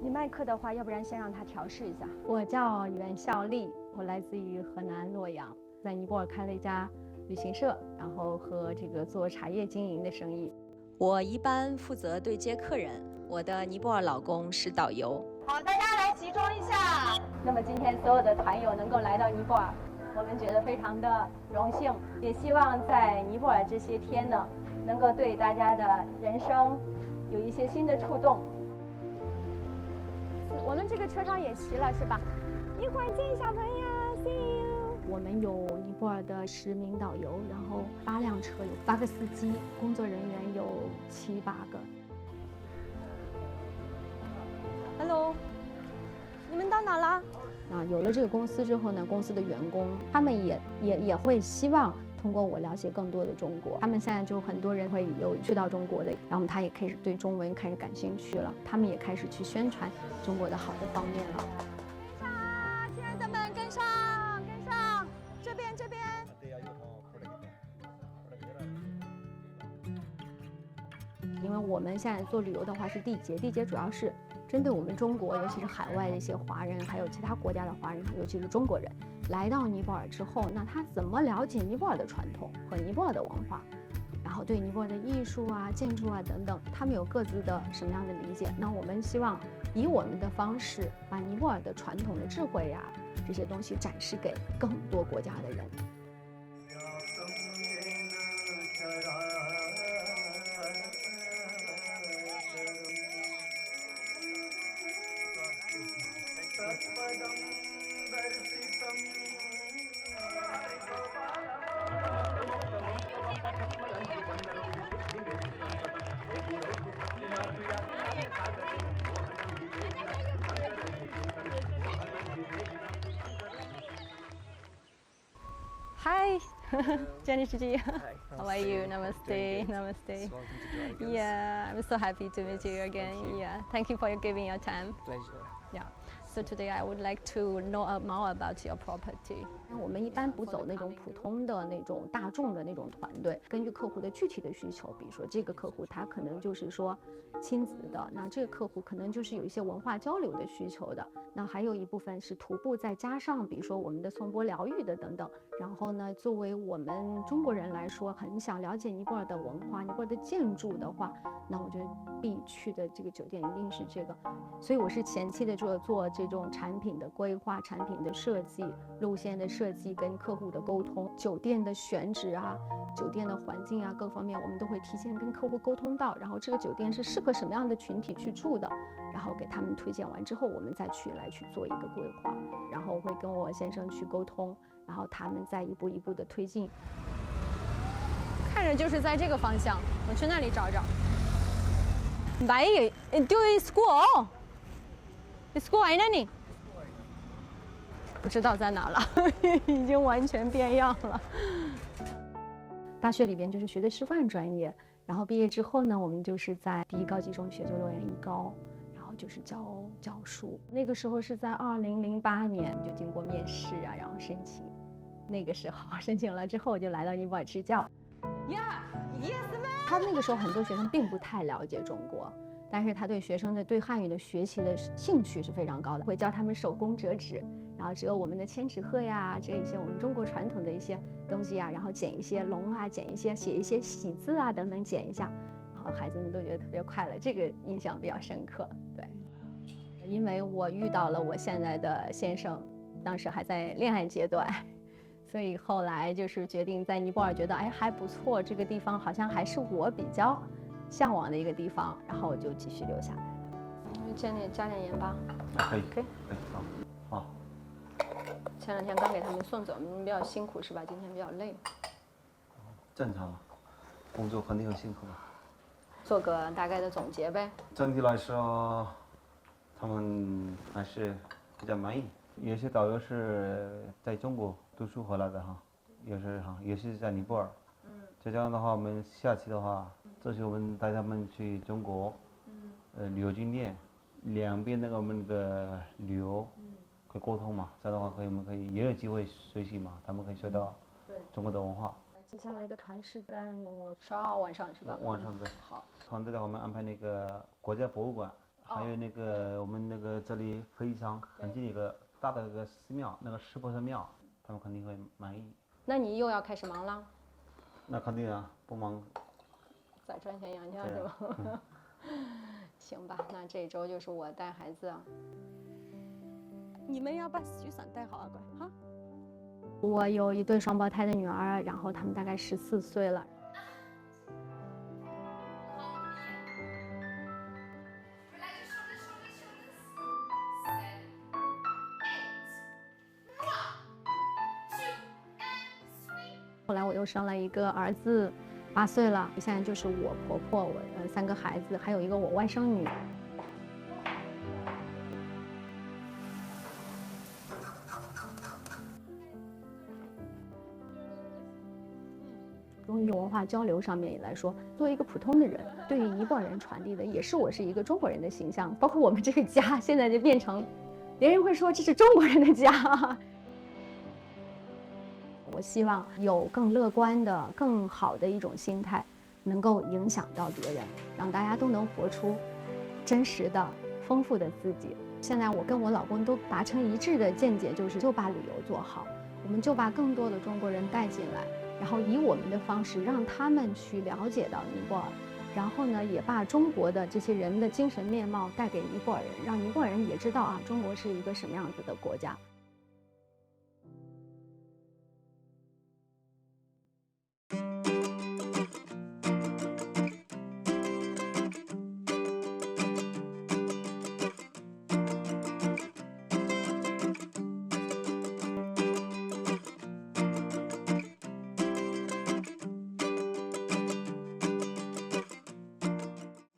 你麦克的话，要不然先让他调试一下。我叫袁孝丽，我来自于河南洛阳，在尼泊尔开了一家旅行社，然后和这个做茶叶经营的生意。我一般负责对接客人，我的尼泊尔老公是导游。好，大家来集中一下。那么今天所有的团友能够来到尼泊尔，我们觉得非常的荣幸，也希望在尼泊尔这些天呢，能够对大家的人生有一些新的触动。我们这个车上也齐了，是吧？一会儿见，小朋友 ，see you。我们有尼泊尔的10名导游，然后8辆车，有8个司机，工作人员有7、8个。Hello， 你们到哪了？有了这个公司之后呢，公司的员工他们也会希望通过我了解更多的中国。他们现在就很多人会有去到中国的，然后他也开始对中文开始感兴趣了，他们也开始去宣传中国的好的方面了。亲爱的们，跟上，这边。因为我们现在做旅游的话是地接主要是针对我们中国，尤其是海外的一些华人，还有其他国家的华人，尤其是中国人来到尼泊尔之后，那他怎么了解尼泊尔的传统和尼泊尔的文化，然后对尼泊尔的艺术啊、建筑啊等等，他们有各自的什么样的理解？那我们希望以我们的方式，把尼泊尔的传统的智慧呀这些东西展示给更多国家的人。Hi, Jenny Chiji. How are you? Namaste. Namaste. Yeah, I'm so happy to meet you again. Yeah, thank you for giving your time. Pleasure. Yeah. So today I would like to know more about your property. 我们一般不走那种普通的那种大众的那种团队，根据客户的具体的需求，比如说这个客户他可能就是说亲子的，那这个客户可能就是有一些文化交流的需求的，那还有一部分是徒步，再加上比如说我们的颂钵疗愈的等等。然后呢，作为我们中国人来说，很想了解尼泊尔的文化、尼泊尔的建筑的话，那我觉得必去的这个酒店一定是这个。所以我是前期的做这种产品的规划、产品的设计、路线的设计跟客户的沟通、酒店的选址啊、酒店的环境啊各方面，我们都会提前跟客户沟通到，然后这个酒店是适合什么样的群体去住的，然后给他们推荐完之后，我们再去做一个规划，然后会跟我先生去沟通，然后他们再一步一步的推进。看着就是在这个方向，我去那里找找。Baik, itu school. School ini nih. 不知道在哪了，已经完全变样了。大学里边就是学的师范专业，然后毕业之后呢，我们就是在第一高级中学，就洛阳一高，然后就是教书。那个时候是在2008年就经过面试啊，然后申请。那个时候申请了之后，就来到尼泊尔支教。Yes, man. 他那个时候很多学生并不太了解中国，但是他对学生的对汉语的学习的兴趣是非常高的，会教他们手工折纸，然后折我们的千纸鹤呀，折一些我们中国传统的一些东西呀，然后剪一些龙啊，剪一些写一些喜字啊等等，剪一下，然后孩子们都觉得特别快乐，这个印象比较深刻。对，因为我遇到了我现在的先生，当时还在恋爱阶段。所以后来就是决定在尼泊尔，觉得还不错，这个地方好像还是我比较向往的一个地方，然后我就继续留下来了。加点盐巴。可以。可以。好。前2天刚给他们送走，比较辛苦是吧？今天比较累。正常。工作肯定很辛苦嘛。做个大概的总结呗。整体来说，他们还是比较满意。有些导游是在中国读书回来的哈，也是在尼泊尔。就这样的话，我们下期的话，这次我们带他们去中国，旅游景点，两边我们那个旅游可以沟通嘛，这样的话我们可以也有机会学习嘛，他们可以学到中国的文化。接下来的团是在12号晚上是吧？晚上对。好。团队的话，我们安排那个国家博物馆，还有那个我们那个这里非常很近一个大的一个寺庙，那个湿婆神庙，他们肯定会满意。那你又要开始忙了？那肯定啊，不忙。再赚钱养家是吧？行吧，那这周就是我带孩子啊。你们要把雨伞带好啊，乖哈。我有一对双胞胎的女儿，然后他们大概14岁了。后来我又生了一个儿子，8岁了。现在就是我婆婆，我3个孩子，还有一个我外甥女。中医文化交流上面来说，作为一个普通的人，对于尼泊尔人传递的也是我是一个中国人的形象。包括我们这个家，现在就变成，别人会说这是中国人的家。我希望有更乐观的、更好的一种心态，能够影响到别人，让大家都能活出真实的、丰富的自己。现在我跟我老公都达成一致的见解，就把旅游做好，我们就把更多的中国人带进来，然后以我们的方式让他们去了解到尼泊尔，然后呢，也把中国的这些人的精神面貌带给尼泊尔人，让尼泊尔人也知道啊，中国是一个什么样子的国家。